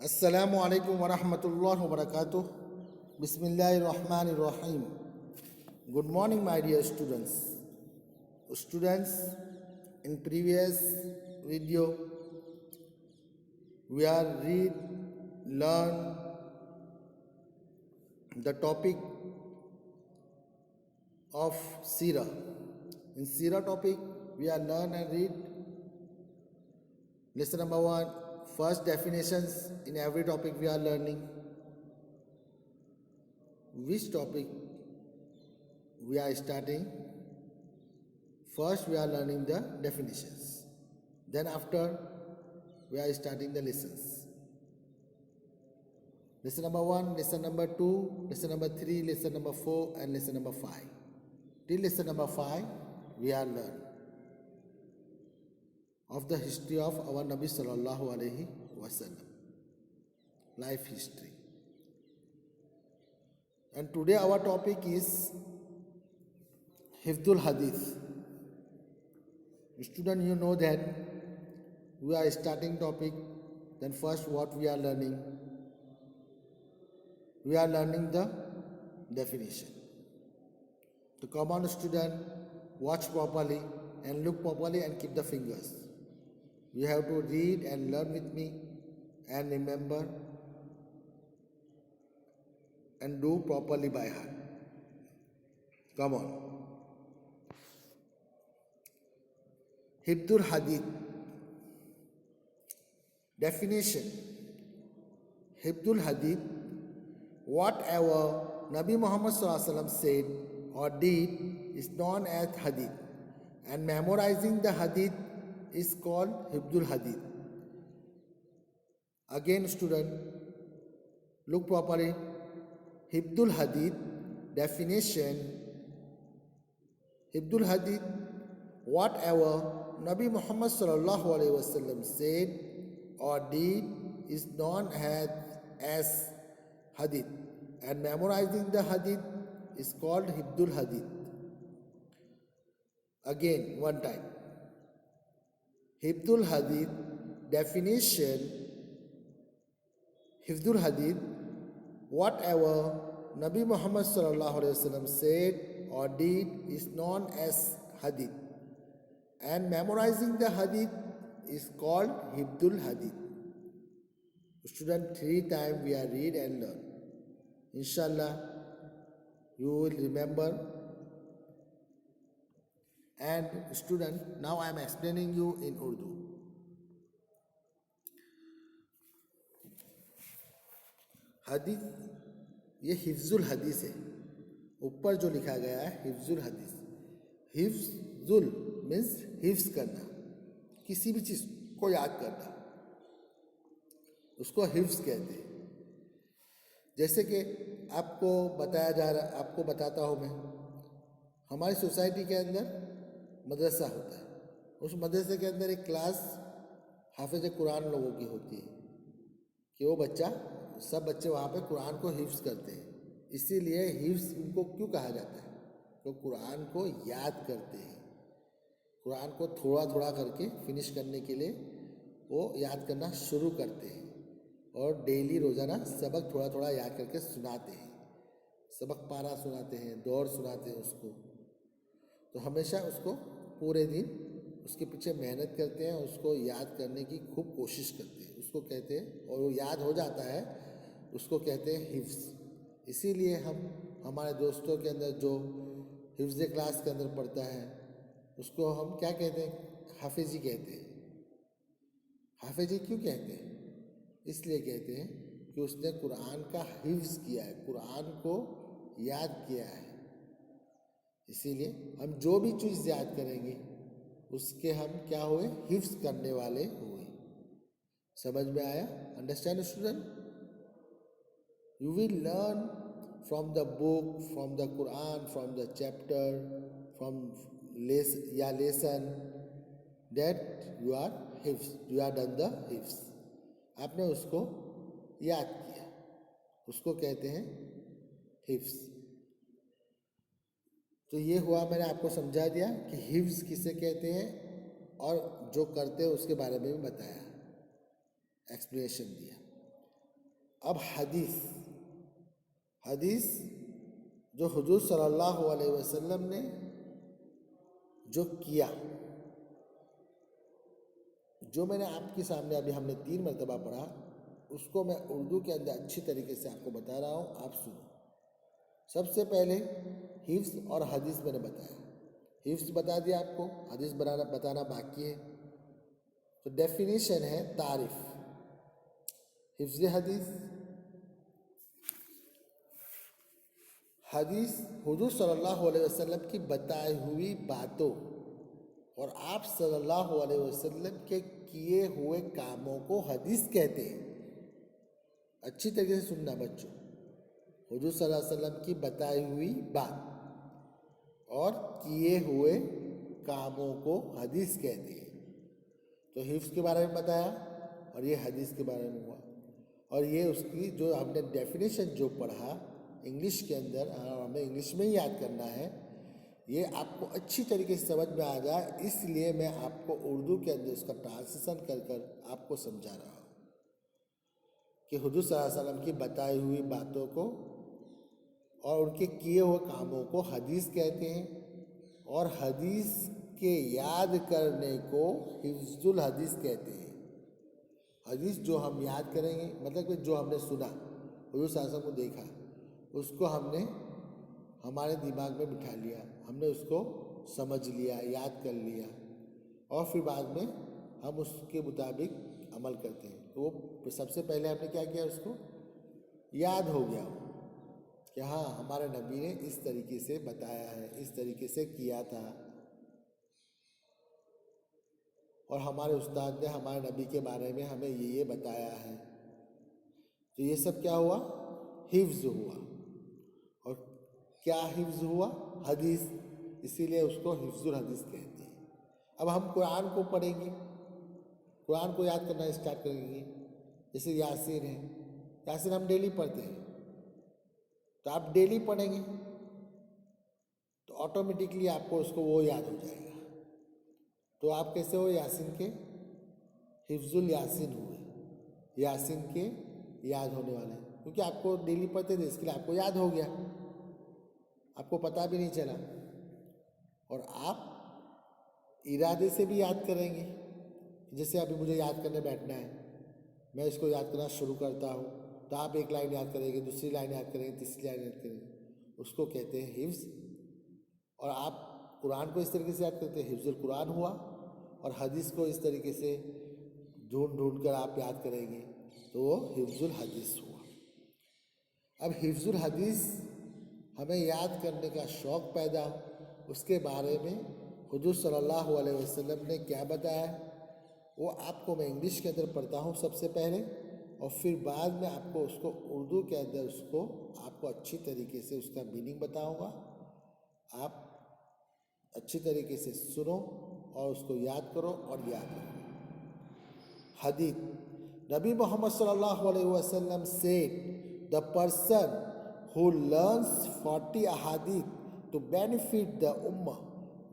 Assalamu alaikum wa rahmatullahi wa barakatuh. Bismillahir Rahmanir Rahim. Good morning, my dear students. Students, in previous video, we are learn the topic of Sira. In Sira topic, we are learn and read lesson number 1. First definitions. In every topic we are learning which topic we are starting. First we are learning the definitions, then after we are starting the lessons. Lesson number 1, lesson number 2, lesson number 3, lesson number 4 and lesson number 5. Till lesson number 5 we are learn of the history of our Nabi Sallallahu Alaihi Wasallam, life history. And today our topic is Hifdul Hadith. Student, you know that we are starting topic. Then first what we are learning? We are learning the definition. To come on, student, watch properly and look properly and keep the fingers. You have to read and learn with me and remember and do properly by heart. Come on. Hifdul Hadith. Definition. Hifdul Hadith. Whatever Nabi Muhammad SAW said or did is known as Hadith, and memorizing the Hadith is called Hifdul Hadith. Again, student, look properly. Hifdul Hadith definition. Hifdul Hadith, whatever Nabi Muhammad sallallahu alaihi wasallam said or did is known as Hadith, and memorizing the Hadith is called Hifdul Hadith. Again, one time. Hifdul Hadith definition. Hifdul Hadith, whatever Nabi Muhammad sallallahu alaihi wasallam said or did is known as Hadith, and memorizing the Hadith is called Hifdul Hadith. Student, 3 times we are read and learn. Inshallah, you will remember. And student, now I am explaining you in Urdu. हदीस, ये हिफ्जुल हदीस है. ऊपर जो लिखा गया है हिफ्जुल हदीस. हिफ्जुल मीन्स हिफ्ज करना, किसी भी चीज़ को याद करना, उसको हिफ्ज कहते हैं. जैसे कि आपको बताया जा रहा, आपको बताता हूँ मैं. हमारी सोसाइटी के अंदर मदरसा होता है. उस मदरसे के अंदर एक क्लास हाफिज कुरान लोगों की होती है कि वो बच्चा, सब बच्चे वहाँ पे कुरान को हिफ्ज करते हैं. इसीलिए हिफ्ज उनको क्यों कहा जाता है? तो कुरान को याद करते हैं. कुरान को थोड़ा थोड़ा करके फिनिश करने के लिए वो याद करना शुरू करते हैं, और डेली रोज़ाना सबक थोड़ा थोड़ा याद करके सुनाते हैं. सबक पारा सुनाते हैं, दौर सुनाते हैं उसको. तो हमेशा उसको पूरे दिन उसके पीछे मेहनत करते हैं, उसको याद करने की खूब कोशिश करते हैं. उसको कहते हैं, और वो याद हो जाता है, उसको कहते हैं हिफ्ज. इसीलिए हम हमारे दोस्तों के अंदर जो हिफ्ज क्लास के अंदर पढ़ता है उसको हम क्या कहते हैं? हाफिजी कहते हैं. हाफिजी क्यों कहते हैं? इसलिए कहते हैं कि उसने कुरान का हिफ्ज किया है, कुरान को याद किया है. इसीलिए हम जो भी चीज़ याद करेंगे उसके हम क्या हुए? हिफ्ज करने वाले हुए. समझ में आया? Understand student? You will learn from the book, from the Quran, from the chapter, from lesson that you are हिफ्ज, यू आर डन द हिफ्ज. आपने उसको याद किया, उसको कहते हैं हिफ्ज. तो ये हुआ, मैंने आपको समझा दिया कि हिफ्ज किसे कहते हैं, और जो करते हैं उसके बारे में भी बताया, एक्सप्लेनेशन दिया. अब हदीस, हदीस जो हुजूर सल्लल्लाहु अलैहि वसल्लम ने जो किया, जो मैंने आपके सामने अभी हमने 3 मरतबा पढ़ा, उसको मैं उर्दू के अंदर अच्छी तरीके से आपको बता रहा हूँ, आप सुनो। सबसे पहले हिफ्स और हदीस मैंने बताया, हिफ्स बता दिया आपको, हदीस बताना बाकी है। तो डेफिनेशन है तारीफ, हिफ्ज़ हदीस, हदीस हुजूर सल्लल्लाहु अलैहि वसल्लम की बताई हुई बातों और आप सल्लल्लाहु अलैहि वसल्लम के किए हुए कामों को हदीस कहते हैं। अच्छी तरीके से सुनना बच्चों, हुजूर सल्लल्लाहु अलैहि वसल्लम की बताई हुई बात और किए हुए कामों को हदीस कहते हैं। तो हिफ्ज़ के बारे में बताया और ये हदीस के बारे में हुआ, और ये उसकी जो हमने डेफिनेशन जो पढ़ा इंग्लिश के अंदर, हमें इंग्लिश में ही याद करना है, ये आपको अच्छी तरीके से समझ में आ जाए, इसलिए मैं आपको उर्दू के अंदर उसका ट्रांसलेशन कर कर आपको समझा रहा हूँ कि हुजूर सल्लल्लाहु अलैहि वसल्लम की बताई हुई बातों को और उनके किए हुए कामों को हदीस कहते हैं, और हदीस के याद करने को हिफ्जुल हदीस कहते हैं। हदीस जो हम याद करेंगे, मतलब कि जो हमने सुना, हुजूर सल्लल्लाहु अलैहि वसल्लम को देखा, उसको हमने हमारे दिमाग में बिठा लिया, हमने उसको समझ लिया, याद कर लिया, और फिर बाद में हम उसके मुताबिक अमल करते हैं। तो वो सबसे पहले हमने क्या किया, उसको याद हो गया कि हाँ हमारे नबी ने इस तरीके से बताया है, इस तरीके से किया था, और हमारे उस्ताद ने हमारे नबी के बारे में हमें ये बताया है। तो ये सब क्या हुआ, हिफ्ज़ हुआ। और क्या हिफ्ज़ हुआ, हदीस, इसीलिए उसको हिफ्जुल हदीस कहते हैं। अब हम कुरान को पढ़ेंगे, कुरान को याद करना स्टार्ट करेंगे। जैसे यासीन है, यासीन हम डेली पढ़ते हैं, तो आप डेली पढ़ेंगे तो ऑटोमेटिकली आपको उसको वो याद हो जाएगा। तो आप कैसे हो, यासीन के हिफ्जुल यासीन हुए, यासीन के याद होने वाले, क्योंकि आपको डेली पढ़ते थे, इसके लिए आपको याद हो गया, आपको पता भी नहीं चला। और आप इरादे से भी याद करेंगे, जैसे अभी मुझे याद करने बैठना है, मैं इसको याद करना शुरू करता हूँ, तो आप एक लाइन याद करेंगे, दूसरी लाइन याद करेंगे, तीसरी लाइन याद करेंगे, उसको कहते हैं हिफ्ज़। और आप कुरान को इस तरीके से याद करते हैं, हिफ्जुल कुरान हुआ, और हदीस को इस तरीके से ढूंढ ढूंढ कर आप याद करेंगे, तो वो हिफ्जुल हदीस हुआ। अब हिफ्जुल हदीस हमें याद करने का शौक़ पैदा, उसके बारे में हुजूर सल्लल्लाहु अलैहि वसल्लम ने क्या बताया, वो आपको मैं इंग्लिश के अंदर पढ़ता हूँ सबसे पहले, और फिर बाद में आपको उसको उर्दू के अंदर उसको आपको अच्छी तरीके से उसका मीनिंग बताऊँगा। आप अच्छी तरीके से सुनो और उसको याद करो और याद रखो। हदीस, नबी मोहम्मद सल्लल्लाहु अलैहि वसल्लम said, the person who learns 40 ahadith to benefit the ummah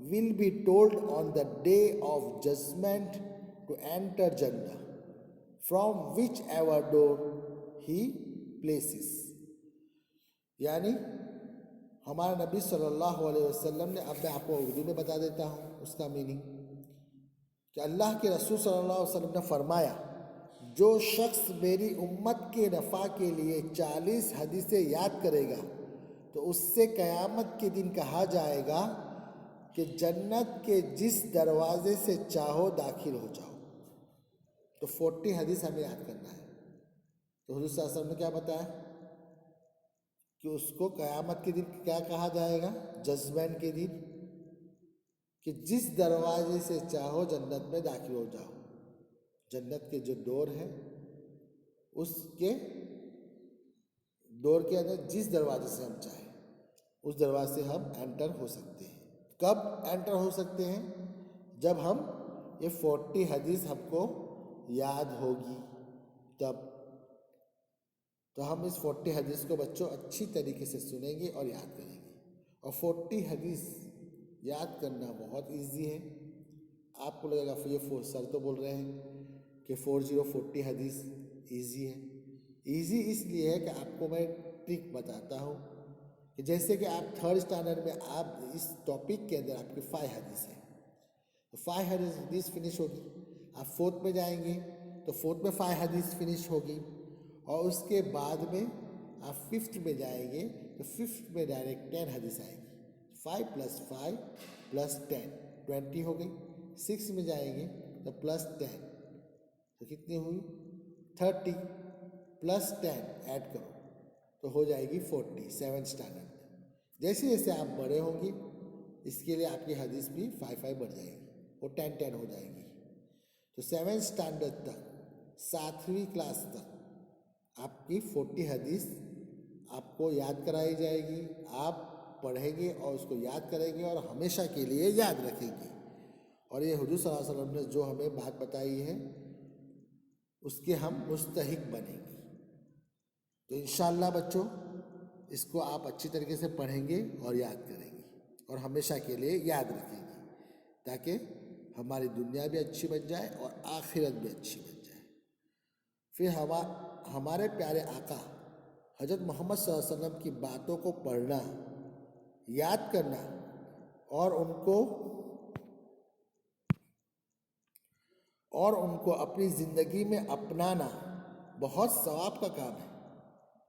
will be told on the day of judgment to enter Jannah from whichever door he places। यानी हमारा नबी सल्लल्लाहु अलैहि वसल्लम ने, अब मैं आपको उर्दू में बता देता हूँ उसका मीनिंग, कि अल्लाह के रसूल सल्लल्लाहु अलैहि वसल्लम ने फरमाया, जो शख्स मेरी उम्मत के नफ़ा के लिए 40 हदीसें याद करेगा, तो उससे क़यामत के दिन कहा जाएगा कि जन्नत के जिस दरवाज़े से चाहो दाखिल हो जाओ। तो 40 हदीस हमें याद करना है। तो हुजूर सल्लल्लाहु अलैहि वसल्लम ने क्या बताया कि उसको क़यामत के दिन क्या कहा जाएगा, जजमेंट के दिन, कि जिस दरवाजे से चाहो जन्नत में दाखिल हो जाओ। जन्नत के जो डोर है, उसके डोर के अंदर जिस दरवाजे से हम चाहें उस दरवाजे से हम एंटर हो सकते हैं। कब एंटर हो सकते हैं, जब हम ये 40 हदीस हमको याद होगी तब। तो हम इस 40 हदीस को बच्चों अच्छी तरीके से सुनेंगे और याद करेंगे। और 40 हदीस याद करना बहुत इजी है। आपको लगेगा ये सर तो बोल रहे हैं कि 40 हदीस इजी है, इजी इसलिए है कि आपको मैं ट्रिक बताता हूँ कि जैसे कि आप थर्ड स्टैंडर्ड में आप इस टॉपिक के अंदर आपकी 5 हदीस है, तो 5 हदीस फिनिश होगी। आप फोर्थ में जाएंगे तो फोर्थ में 5 हदीस फिनिश होगी, और उसके बाद में आप फिफ्थ में जाएंगे तो फिफ्थ में डायरेक्ट 10 हदीस आएगी। 5 + 5 + 10 20 हो गई। 6 में जाएंगे तो +10 तो कितनी हुई 30 + 10 ऐड करो तो हो जाएगी 40 7 स्टैंडर्ड में। जैसे जैसे आप बड़े होंगे इसके लिए आपकी हदीस भी 5 बढ़ जाएगी, वो 10 हो जाएगी। तो 7 स्टैंडर्ड तक 7वीं क्लास तक आपकी 40 हदीस आपको याद कराई जाएगी। आप पढ़ेंगे और उसको याद करेंगे और हमेशा के लिए याद रखेंगे। और ये हुजूर सल्लल्लाहु अलैहि वसल्लम ने जो हमें बात बताई है उसके हम मुस्तहिक बनेंगे। तो इंशाअल्लाह बच्चों इसको आप अच्छी तरीके से पढ़ेंगे और याद करेंगे और हमेशा के लिए याद रखेंगे, ताकि हमारी दुनिया भी अच्छी बन जाए और आखिरत भी अच्छी बन जाए। फिर हमारे प्यारे आका हज़रत मोहम्मद सल्लल्लाहु अलैहि वसल्लम की बातों को पढ़ना, याद करना और उनको अपनी ज़िंदगी में अपनाना बहुत सवाब का काम है।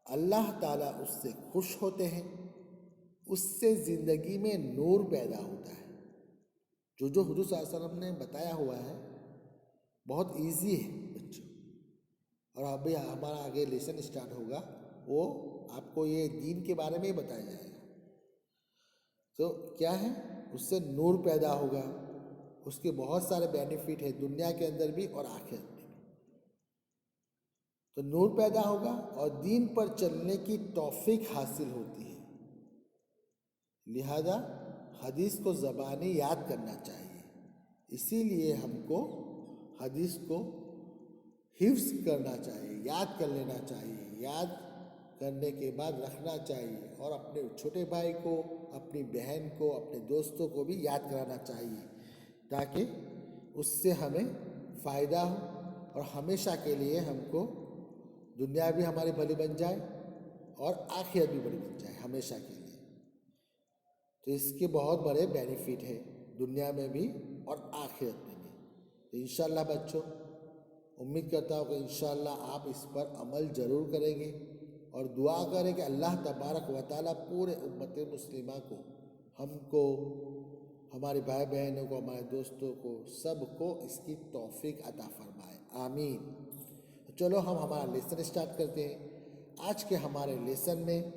अल्लाह ताला उससे खुश होते हैं, उससे ज़िंदगी में नूर पैदा होता है। जो हुजूर सल्लल्लाहु अलैहि वसल्लम ने बताया हुआ है बहुत इजी है बच्चों। और अभी हमारा आगे लेसन स्टार्ट होगा, वो आपको ये दीन के बारे में ही बताया जाएगा। तो क्या है, उससे नूर पैदा होगा, उसके बहुत सारे बेनिफिट है दुनिया के अंदर भी और आखिरत में भी। तो नूर पैदा होगा और दीन पर चलने की तौफीक हासिल होती है। लिहाजा हदीस को ज़बानी याद करना चाहिए। इसीलिए हमको हदीस को हिफ्ज़ करना चाहिए, याद कर लेना चाहिए। याद करने के बाद रखना चाहिए और अपने छोटे भाई को, अपनी बहन को, अपने दोस्तों को भी याद कराना चाहिए, ताकि उससे हमें फ़ायदा हो और हमेशा के लिए हमको दुनिया भी हमारी भली बन जाए और आखिरत भी बड़ी बन जाए हमेशा के लिए। तो इसके बहुत बड़े बेनिफिट है दुनिया में भी और आखिरत में भी। तो इंशाअल्लाह बच्चों उम्मीद करता हूँ कि इंशाअल्लाह आप इस पर अमल ज़रूर करेंगे और दुआ करें कि अल्लाह तबारक व तआला पूरे उम्मत मुस्लिमा को, हमको, हमारे भाई बहनों को, हमारे दोस्तों को, सबको इसकी तौफीक अता फरमाए, आमीन। चलो हम हमारा लेसन स्टार्ट करते हैं। आज के हमारे लेसन में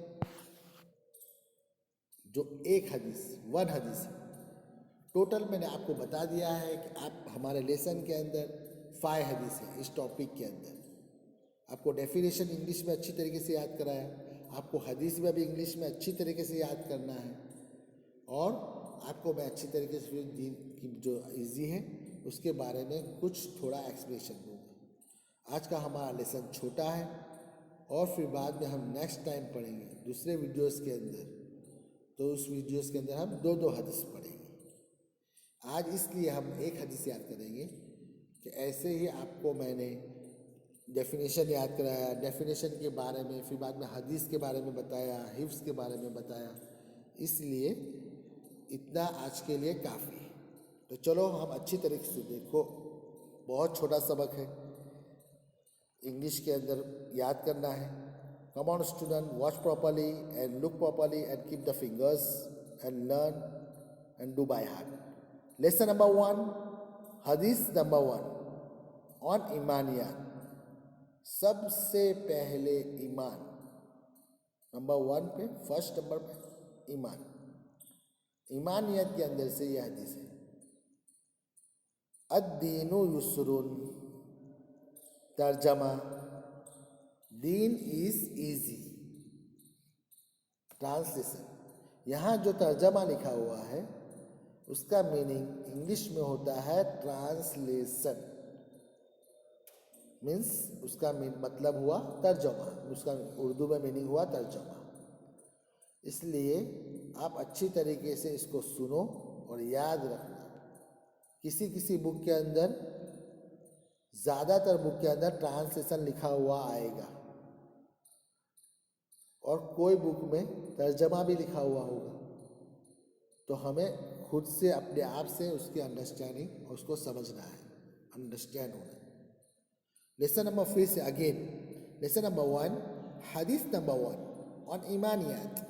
जो एक हदीस 1 हदीस है, टोटल मैंने आपको बता दिया है कि आप हमारे लेसन के अंदर 5 हदीस है। इस टॉपिक के अंदर आपको डेफिनेशन इंग्लिश में अच्छी तरीके से याद कराया, आपको हदीस में भी इंग्लिश में अच्छी तरीके से याद करना है, और आपको मैं अच्छी तरीके से दीन की जो इजी है उसके बारे में कुछ थोड़ा एक्सप्लेनेशन दूँगा। आज का हमारा लेसन छोटा है और फिर बाद में हम नेक्स्ट टाइम पढ़ेंगे दूसरे वीडियोस के अंदर। तो उस वीडियोस के अंदर हम 2 हदीस पढ़ेंगे। आज इसलिए हम एक हदीस याद करेंगे कि ऐसे ही आपको मैंने डेफिनेशन याद कराया, डेफिनेशन के बारे में, फिर बाद में हदीस के बारे में बताया, हिफ्ज़ के बारे में बताया। इसलिए इतना आज के लिए काफ़ी है। तो चलो हम अच्छी तरीके से देखो, बहुत छोटा सबक है, इंग्लिश के अंदर याद करना है। Come on student, watch properly and look properly and keep the fingers and learn and do by heart. Lesson number 1, हदीस नंबर 1 ऑन ईमानियात। सबसे पहले ईमान, नंबर 1 पे, फर्स्ट नंबर पे ईमान। ईमानियत के अंदर से यह हदीस है, अद्दीनु युस्रुन। तर्जमा, दीन इज इजी। ट्रांसलेशन, यहाँ जो तर्जमा लिखा हुआ है उसका मीनिंग इंग्लिश में होता है ट्रांसलेशन, मीन्स उसका मतलब हुआ तर्जमा, उसका उर्दू में मीनिंग हुआ तर्जमा। इसलिए आप अच्छी तरीके से इसको सुनो और याद रखना। किसी बुक के अंदर, ज़्यादातर बुक के अंदर ट्रांसलेशन लिखा हुआ आएगा, और कोई बुक में तर्जमा भी लिखा हुआ होगा, तो हमें खुद से अपने आप से उसकी अंडरस्टैंडिंग और उसको समझना है, अंडरस्टैंड होना है। लेसन नंबर फिर से अगेन, लेसन नंबर 1, हदीस नंबर 1 ऑन ईमानियात,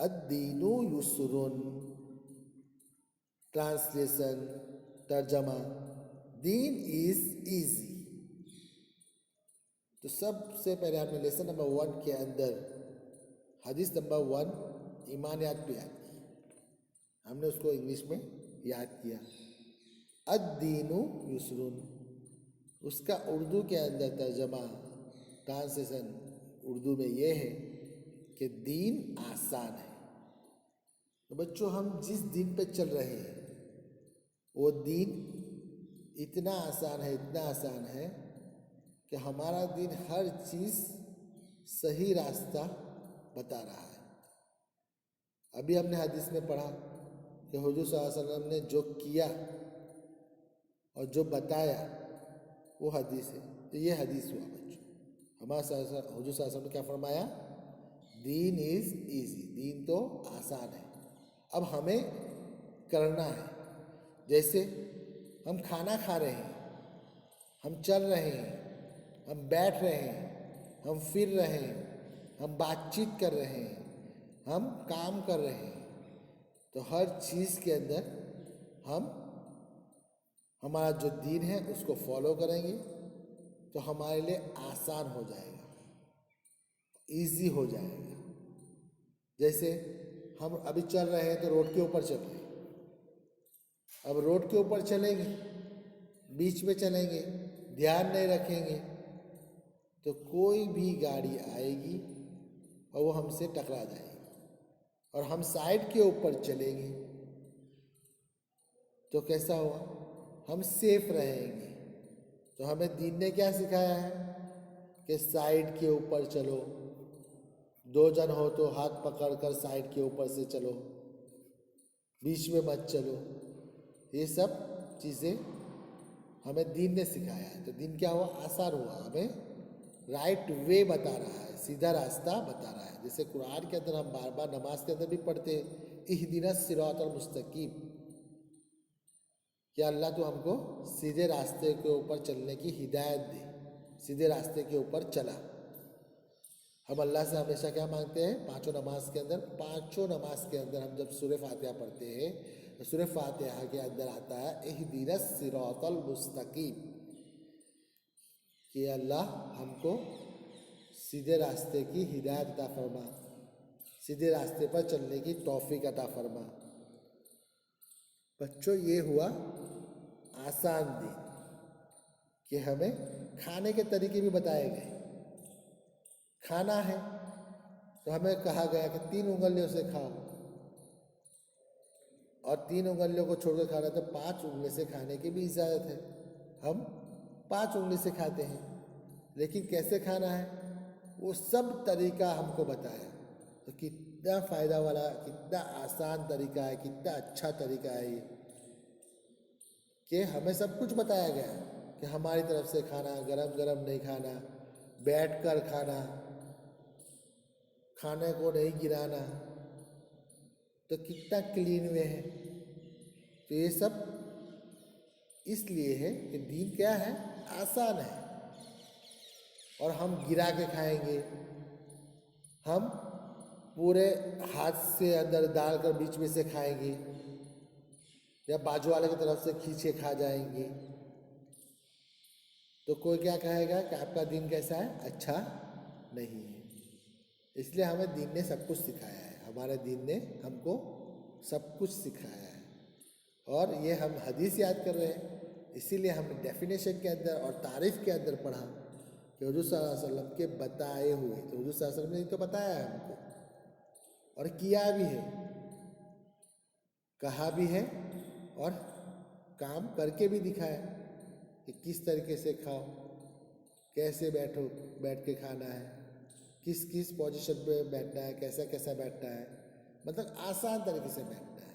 अद्दीनु युसरुन। ट्रांसलेशन, तर्जमा, दीन इज इजी। तो सबसे पहले हमने लेसन नंबर 1 के अंदर हदीस नंबर 1 ईमानियात पे याद की, हमने उसको इंग्लिश में याद किया। अद्दीनु युसरुन, उसका उर्दू के अंदर तर्जमा, ट्रांसलेशन उर्दू में ये है कि दीन आसान है। तो बच्चों, हम जिस दीन पे चल रहे हैं वो दीन इतना आसान है, इतना आसान है कि हमारा दीन हर चीज़ सही रास्ता बता रहा है। अभी हमने हदीस में पढ़ा कि हुजूर सल्लल्लाहु अलैहि वसल्लम ने जो किया और जो बताया वो हदीस है। तो ये हदीस हुआ बच्चों। हमारा हुजूर सल्लल्लाहु अलैहि वसल्लम ने क्या फरमाया? दीन इज़ ईजी, दीन तो आसान है। अब हमें करना है। जैसे हम खाना खा रहे हैं, हम चल रहे हैं, हम बैठ रहे हैं, हम फिर रहे हैं, हम बातचीत कर रहे हैं, हम काम कर रहे हैं, तो हर चीज़ के अंदर हम हमारा जो दीन है उसको फॉलो करेंगे तो हमारे लिए आसान हो जाएगा, इजी हो जाएगा। जैसे हम अभी चल रहे हैं तो रोड के ऊपर चल रहे हैं, अब रोड के ऊपर चलेंगे, बीच में चलेंगे, ध्यान नहीं रखेंगे तो कोई भी गाड़ी आएगी और वो हमसे टकरा जाएगी। और हम साइड के ऊपर चलेंगे तो कैसा हुआ? हम सेफ रहेंगे। तो हमें दीन ने क्या सिखाया है कि साइड के ऊपर चलो, 2 जन हो तो हाथ पकड़कर साइड के ऊपर से चलो, बीच में मत चलो। ये सब चीज़ें हमें दीन ने सिखाया है। तो दीन क्या हुआ? आसान हुआ, हमें राइट वे बता रहा है, सीधा रास्ता बता रहा है। जैसे कुरान के अंदर हम बार बार नमाज के अंदर भी पढ़ते हैं, इहदिनस सिरातल मुस्तकीम, कि अल्लाह तो हमको सीधे रास्ते के ऊपर चलने की हिदायत दे, सीधे रास्ते के ऊपर चला। हम अल्लाह से हमेशा क्या मांगते हैं? पांचों नमाज के अंदर हम जब सूरह फातिहा पढ़ते हैं तो सूरह फातिहा के अंदर आता है इहदिनस सिरातल मुस्तकीम, कि अल्लाह हमको सीधे रास्ते की हिदायत अता फरमा, सीधे रास्ते पर चलने की तौफीक अता फरमा। बच्चों, ये हुआ आसान दीन, कि हमें खाने के तरीके भी बताए गए। खाना है तो हमें कहा गया कि 3 उंगलियों से खाओ, और 3 उंगलियों को छोड़कर खाना तो 5 उंगली से खाने की भी इजाज़त है। हम 5 उंगली से खाते हैं, लेकिन कैसे खाना है वो सब तरीका हमको बताया। तो कितना फ़ायदा वाला, कितना आसान तरीका है, कितना अच्छा तरीका है ये, कि हमें सब कुछ बताया गया कि हमारी तरफ से खाना, गरम गरम नहीं खाना, बैठ कर खाना, खाने को नहीं गिराना, तो कितना क्लीन वे है। तो ये सब इसलिए है कि दीन क्या है? आसान है। और हम गिरा के खाएंगे, हम पूरे हाथ से अंदर डालकर बीच में से खाएंगे, या बाजू वाले की तरफ से खींच के खा जाएंगे, तो कोई क्या कहेगा कि आपका दीन कैसा है? अच्छा नहीं है। इसलिए हमें दीन ने सब कुछ सिखाया है, हमारे दीन ने हमको सब कुछ सिखाया है। और ये हम हदीस याद कर रहे हैं, इसीलिए हमने डेफिनेशन के अंदर और तारीफ़ के अंदर पढ़ा कि हुजूर सल्लल्लाहु अलैहि वसल्लम के बताए हुए। तो हुजूर सल्लल्लाहु अलैहि वसल्लम ने तो बताया है हमको, और किया भी है, कहा भी है, और काम करके भी दिखाया कि किस तरीके से खाओ, कैसे बैठो, बैठ के खाना है, किस किस पोजीशन पे बैठना है, कैसा कैसा बैठना है, मतलब आसान तरीके से बैठना है।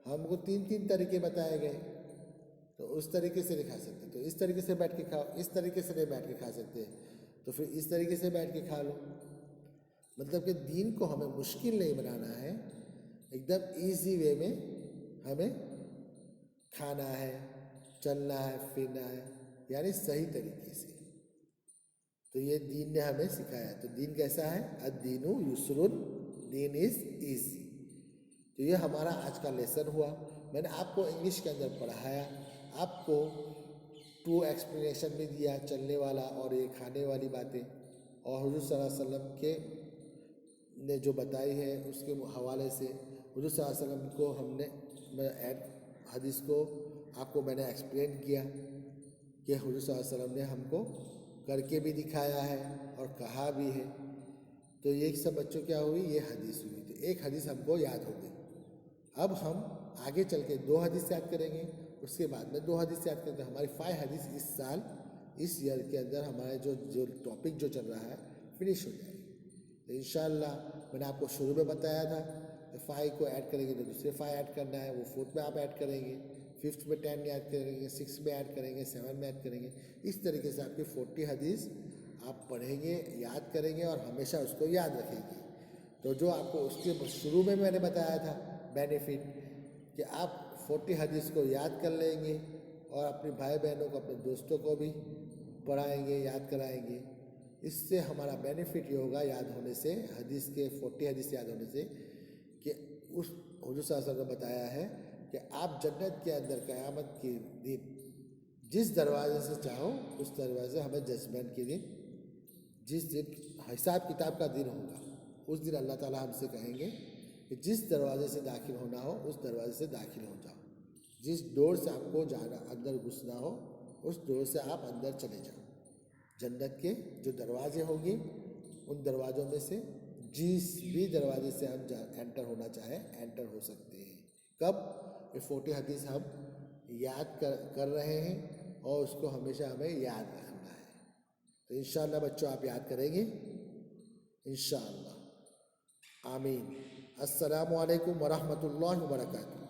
हमको 3 तरीके बताए गए, तो उस तरीके से नहीं खा सकते, तो इस तरीके से बैठ के खाओ, इस तरीके से नहीं बैठ के खा सकते, तो फिर इस तरीके से बैठ के खा लो। मतलब कि दीन को हमें मुश्किल नहीं बनाना है, एकदम इजी वे में हमें खाना है, चलना है, फिरना है, यानी सही तरीके से। तो ये दीन ने हमें सिखाया। तो दीन कैसा है? अद्दीनु युसरुन, दीन इज ईजी। तो ये हमारा आज का लेसन हुआ। मैंने आपको इंग्लिश के अंदर पढ़ाया, आपको 2 एक्सप्लेनेशन भी दिया, चलने वाला और ये खाने वाली बातें, और हुजूर सल्लल्लाहु अलैहि वसल्लम के ने जो बताई है उसके हवाले से हुजूर सल्लल्लाहु अलैहि वसल्लम को हमने हदीस को आपको मैंने एक्सप्लेन किया कि हुजूर सल्लल्लाहु अलैहि वसल्लम ने हमको करके भी दिखाया है और कहा भी है। तो ये सब बच्चों क्या हुई? ये हदीस हुई। तो एक हदीस हमको याद हो गई। अब हम आगे चल के 2 हदीस याद करेंगे, उसके बाद में 2 हदीस याद करेंगे। हमारी 5 हदीस इस साल, इस ईयर के अंदर हमारे जो टॉपिक जो चल रहा है फिनिश हो जाएगी। तो इंशाअल्लाह मैंने आपको शुरू में बताया था 5 को ऐड करेंगे तो दूसरे 5 ऐड करना है, वो 4th में आप ऐड करेंगे, 5th में 10 ऐड करेंगे, 6 में ऐड करेंगे, 7 में ऐड करेंगे। इस तरीके से आपकी 40 हदीस आप पढ़ेंगे, याद करेंगे और हमेशा उसको याद रखेंगे। तो जो आपको उसके शुरू में मैंने बताया था बेनिफिट कि आप 40 हदीस को याद कर लेंगे और अपने भाई बहनों को, अपने दोस्तों को भी पढ़ाएंगे, याद कराएंगे। इससे हमारा बेनिफिट ये होगा याद होने से, हदीस के 40 हदीस याद होने से, कि उस हुजूर सल्लल्लाहु अलैहि वसल्लम ने बताया है कि आप जन्नत के अंदर क़यामत के दिन जिस दरवाजे से चाहो उस दरवाजे, हमें जजमेंट के दिन, जिस दिन हिसाब किताब का दिन होगा, उस दिन अल्लाह ताला हमसे कहेंगे कि जिस दरवाजे से दाखिल होना हो उस दरवाजे से दाखिल हो जाओ, जिस डोर से आपको जाना, अंदर घुसना हो उस डोर से आप अंदर चले जाओ। जन्नत के जो दरवाजे होंगे उन दरवाज़ों में से जिस भी दरवाजे से हम एंटर होना चाहें एंटर हो सकते हैं। कब? ये 40 हदीस हम याद कर रहे हैं और उसको हमेशा हमें याद रखना है। तो इंशाअल्लाह बच्चों आप याद करेंगे इंशाअल्लाह। आमीन। अस्सलामु अलैकुम वरहमतुल्लाहि वबरकातुहू।